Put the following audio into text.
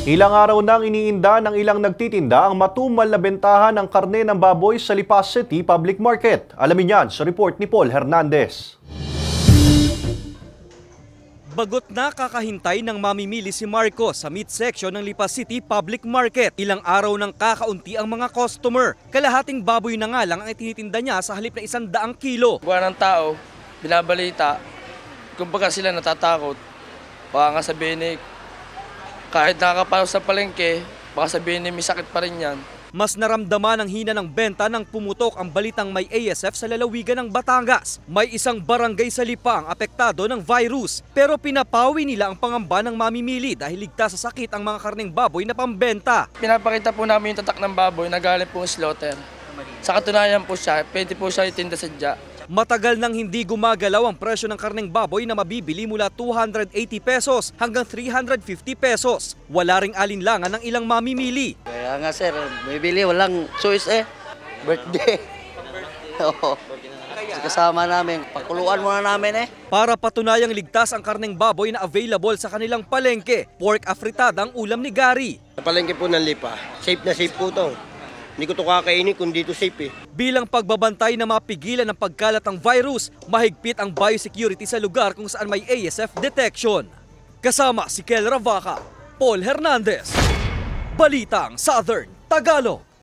Ilang araw nang iniinda ng ilang nagtitinda ang matumal na bentahan ng karne ng baboy sa Lipa City Public Market. Alamin yan sa report ni Paul Hernandez. Bagot na kakahintay ng mamimili si Marco sa meat section ng Lipa City Public Market. Ilang araw nang kakaunti ang mga customer. Kalahating baboy na nga lang ang itinitinda niya sa halip na 100 kilo. Buwan ng tao, binabalita, kumbaga sila natatakot. Baka nga sabihin kahit nakakapasok sa palengke, baka sabihin may sakit pa rin yan. Mas naramdaman ang hina ng benta nang pumutok ang balitang may ASF sa lalawigan ng Batangas. May isang barangay sa Lipa ang apektado ng virus, pero pinapawi nila ang pangamba ng mamimili dahil ligtas sa sakit ang mga karneng baboy na pambenta. Pinapakita po namin yung tatak ng baboy na galing po slaughter. Sa katunayan po siya, pwede po siya itinda sa dya. Matagal nang hindi gumagalaw ang presyo ng karneng baboy na mabibili mula 280 pesos hanggang 350 pesos. Wala ring alinlangan ng ilang mamimili. Kaya nga sir, bibili, walang choice eh. Birthday. Oo. Kasama namin, pakuluan muna namin eh. Para patunayang ligtas ang karneng baboy na available sa kanilang palengke, pork afritada ang ulam ni Gary. Sa palengke po ng Lipa, safe na safe po to. Hindi ko ito kakainin kung dito safe eh. Bilang pagbabantay na mapigilan ng pagkalat ng virus, mahigpit ang biosecurity sa lugar kung saan may ASF detection. Kasama si Kel Ravaca, Paul Hernandez, Balitang Southern Tagalog.